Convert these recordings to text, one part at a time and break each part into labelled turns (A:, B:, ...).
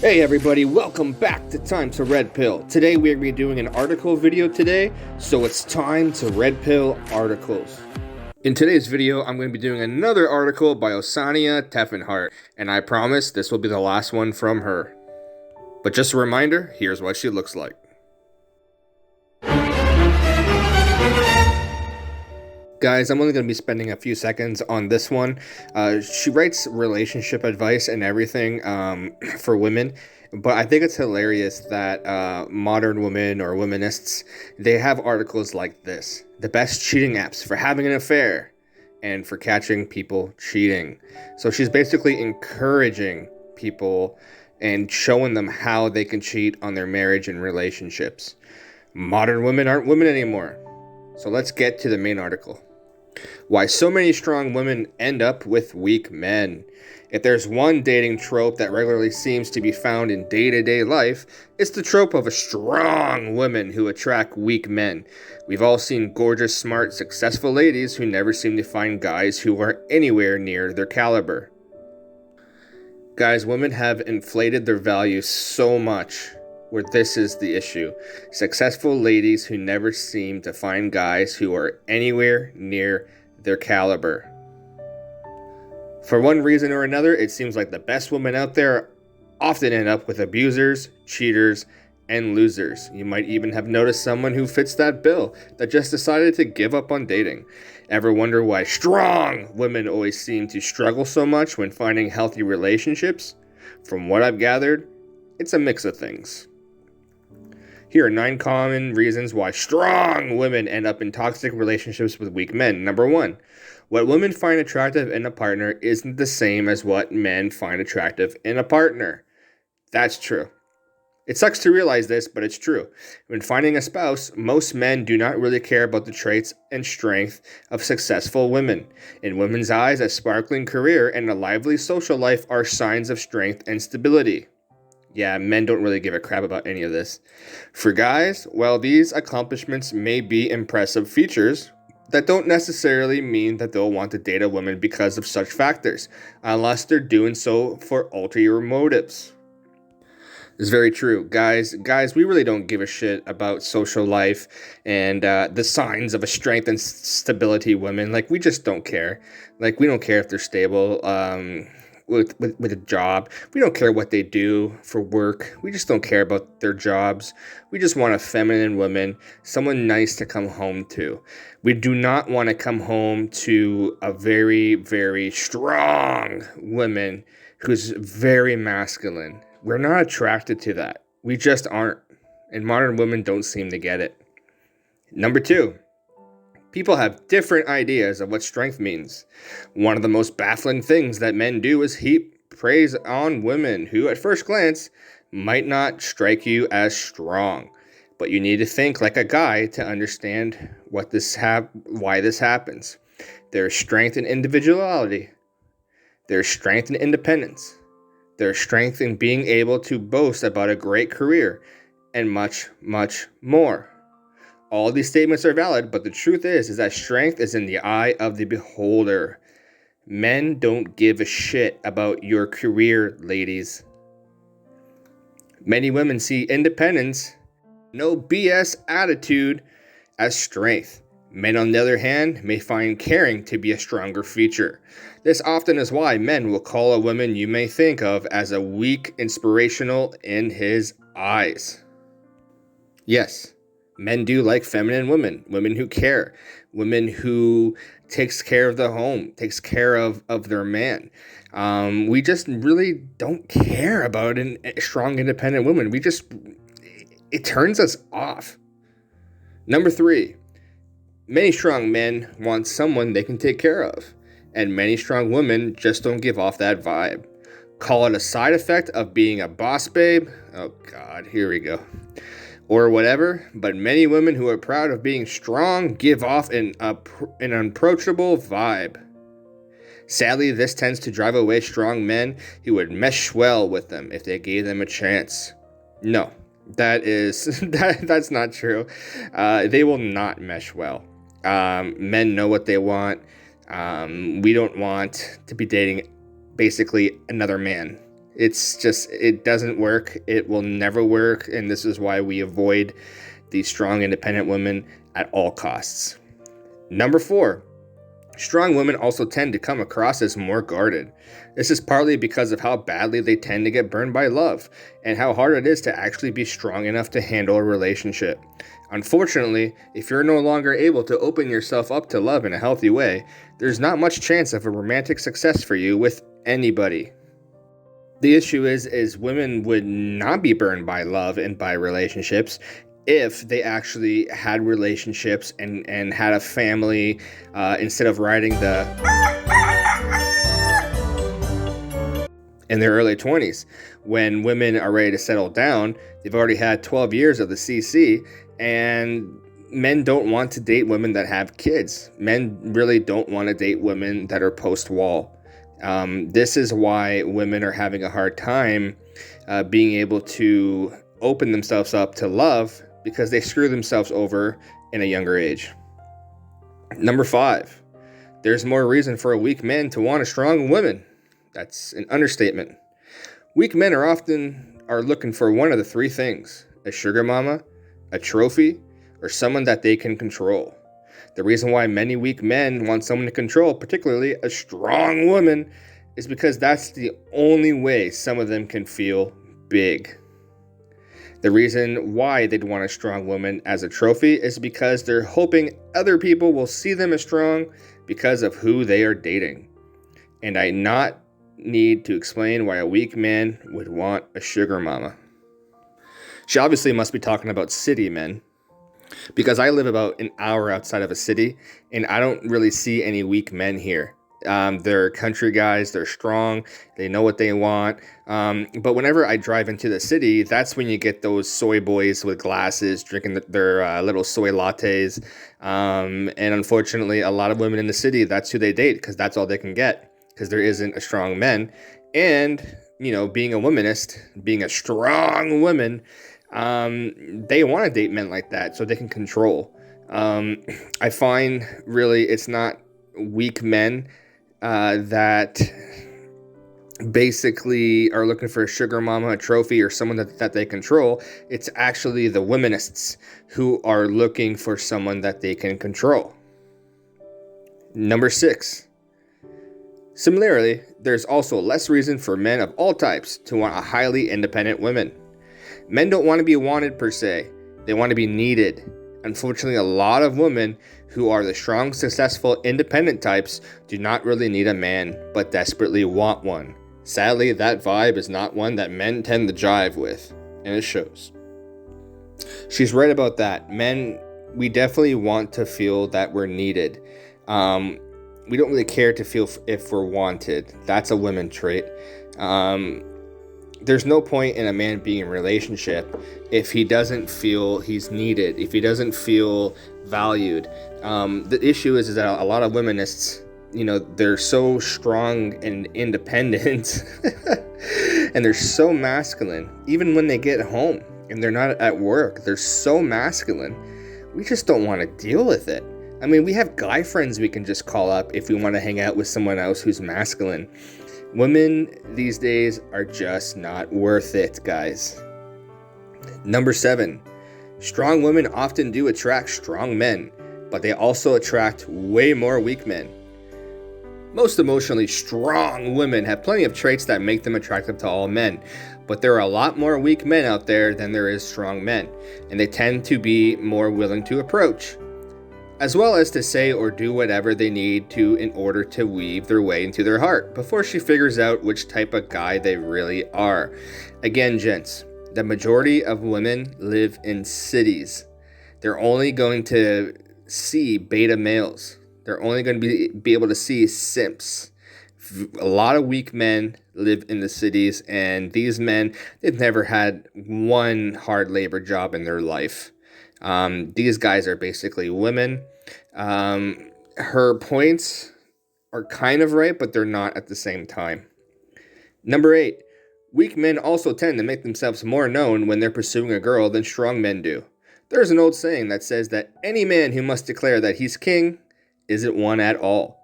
A: Hey everybody, welcome back to Time to Red Pill. Today we're going to be doing an article video today, so it's time to Red Pill articles. In today's video, I'm going to be doing another article by Osania Teffenhart, and I promise this will be the last one from her. But just a reminder, here's what she looks like. Guys, I'm only going to be spending a few seconds on this one. She writes relationship advice and everything for women, but I think it's hilarious that modern women or womanists, they have articles like this. The best cheating apps for having an affair and for catching people cheating. So she's basically encouraging people and showing them how they can cheat on their marriage and relationships. Modern women aren't women anymore. So let's get to the main article. Why so many strong women end up with weak men. If there's one dating trope that regularly seems to be found in day-to-day life, it's the trope of a strong woman who attract weak men. We've all seen gorgeous, smart, successful ladies who never seem to find guys who are anywhere near their caliber. Guys, women have inflated their value so much where this is the issue. Successful ladies who never seem to find guys who are anywhere near their caliber. For one reason or another, it seems like the best women out there often end up with abusers, cheaters, and losers. You might even have noticed someone who fits that bill that just decided to give up on dating. Ever wonder why strong women always seem to struggle so much when finding healthy relationships? From what I've gathered, it's a mix of things. Here are 9 common reasons why strong women end up in toxic relationships with weak men. Number 1, what women find attractive in a partner isn't the same as what men find attractive in a partner. That's true. It sucks to realize this, but it's true. When finding a spouse, most men do not really care about the traits and strength of successful women. In women's eyes, a sparkling career and a lively social life are signs of strength and stability. Yeah, men don't really give a crap about any of this. For guys, while these accomplishments may be impressive features, that don't necessarily mean that they'll want to date a woman because of such factors, unless they're doing so for ulterior motives. It's very true. Guys, we really don't give a shit about social life and the signs of a strength and stability women. Like, we just don't care. Like, we don't care if they're stable, with a job. We don't care what they do for work. We just don't care about their jobs. We just want a feminine woman, someone nice to come home to. We do not want to come home to a very, very strong woman who's very masculine. We're not attracted to that. We just aren't. And modern women don't seem to get it. Number 2. People have different ideas of what strength means. One of the most baffling things that men do is heap praise on women who, at first glance, might not strike you as strong. But you need to think like a guy to understand why this happens. There's strength in individuality. There's strength in independence. There's strength in being able to boast about a great career, and much, much more. All these statements are valid, but the truth is that strength is in the eye of the beholder. Men don't give a shit about your career, ladies. Many women see independence, no BS attitude, as strength. Men, on the other hand, may find caring to be a stronger feature. This often is why men will call a woman you may think of as a weak inspirational in his eyes. Yes. Men do like feminine women, women who care, women who takes care of the home, takes care of their man. We just really don't care about a strong, independent woman. It turns us off. Number 3, many strong men want someone they can take care of, and many strong women just don't give off that vibe. Call it a side effect of being a boss babe. Oh God, here we go. Or whatever, but many women who are proud of being strong give off an unapproachable vibe. Sadly, this tends to drive away strong men who would mesh well with them if they gave them a chance. No, that's not true. They will not mesh well. Men know what they want. We don't want to be dating basically another man. It doesn't work. It will never work. And this is why we avoid these strong, independent women at all costs. Number 4, strong women also tend to come across as more guarded. This is partly because of how badly they tend to get burned by love and how hard it is to actually be strong enough to handle a relationship. Unfortunately, if you're no longer able to open yourself up to love in a healthy way, there's not much chance of a romantic success for you with anybody. The issue is women would not be burned by love and by relationships if they actually had relationships and had a family instead of riding the in their early 20s. When women are ready to settle down, they've already had 12 years of the CC, and men don't want to date women that have kids. Men really don't want to date women that are post-wall. This is why women are having a hard time being able to open themselves up to love, because they screw themselves over in a younger age. Number 5, there's more reason for a weak man to want a strong woman. That's an understatement. Weak men are often looking for one of the 3 things: a sugar mama, a trophy, or someone that they can control. The reason why many weak men want someone to control, particularly a strong woman, is because that's the only way some of them can feel big. The reason why they'd want a strong woman as a trophy is because they're hoping other people will see them as strong because of who they are dating. And I not need to explain why a weak man would want a sugar mama. She obviously must be talking about city men, because I live about an hour outside of a city, and I don't really see any weak men here. They're country guys, they're strong, they know what they want. But whenever I drive into the city, that's when you get those soy boys with glasses drinking their little soy lattes. And unfortunately, a lot of women in the city, that's who they date, because that's all they can get, because there isn't a strong men. And, being a womanist, being a strong woman, they want to date men like that so they can control. I find really it's not weak men that basically are looking for a sugar mama, a trophy, or someone that they control. It's actually the womanists who are looking for someone that they can control. Number 6. Similarly, there's also less reason for men of all types to want a highly independent woman. Men don't want to be wanted per se. They want to be needed. Unfortunately, a lot of women who are the strong, successful, independent types do not really need a man, but desperately want one. Sadly, that vibe is not one that men tend to jive with, and it shows. She's right about that. Men, we definitely want to feel that we're needed. We don't really care to feel if we're wanted. That's a women trait. There's no point in a man being in a relationship if he doesn't feel he's needed, if he doesn't feel valued. The issue is that a lot of womanists, they're so strong and independent and they're so masculine. Even when they get home and they're not at work, they're so masculine. We just don't want to deal with it. I mean, we have guy friends we can just call up if we want to hang out with someone else who's masculine. Women these days are just not worth it, guys. Number 7, strong women often do attract strong men, but they also attract way more weak men. Most emotionally strong women have plenty of traits that make them attractive to all men, but there are a lot more weak men out there than there is strong men, and they tend to be more willing to approach, as well as to say or do whatever they need to in order to weave their way into their heart before she figures out which type of guy they really are. Again, gents, the majority of women live in cities. They're only going to see beta males. They're only going to be able to see simps. A lot of weak men live in the cities, and these men, they've never had one hard labor job in their life. These guys are basically women. Her points are kind of right, but they're not at the same time. Number 8, weak men also tend to make themselves more known when they're pursuing a girl than strong men do. There's an old saying that says that any man who must declare that he's king isn't one at all.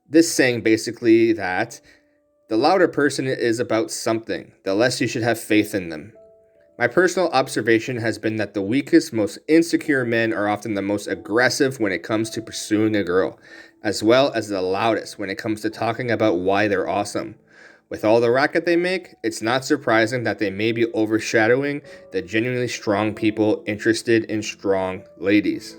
A: This saying basically that The louder person is about something, the less you should have faith in them. My personal observation has been that the weakest, most insecure men are often the most aggressive when it comes to pursuing a girl, as well as the loudest when it comes to talking about why they're awesome. With all the racket they make, it's not surprising that they may be overshadowing the genuinely strong people interested in strong ladies.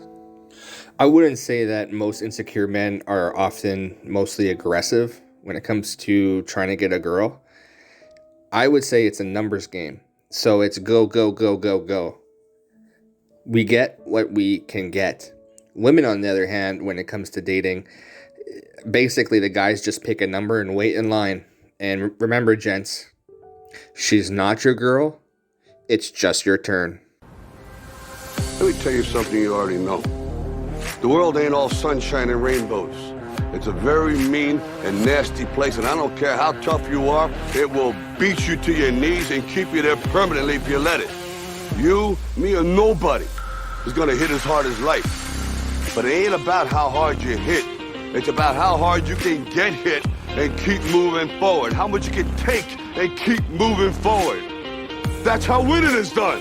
A: I wouldn't say that most insecure men are often mostly aggressive when it comes to trying to get a girl. I would say it's a numbers game. So it's go, go, go, go, go. We get what we can get. Women, on the other hand, when it comes to dating, basically the guys just pick a number and wait in line. And remember, gents, she's not your girl. It's just your turn.
B: Let me tell you something you already know. The world ain't all sunshine and rainbows. It's a very mean and nasty place, and I don't care how tough you are, it will beat you to your knees and keep you there permanently if you let it. You, me, or nobody is gonna hit as hard as life. But it ain't about how hard you hit. It's about how hard you can get hit and keep moving forward. How much you can take and keep moving forward. That's how winning is done.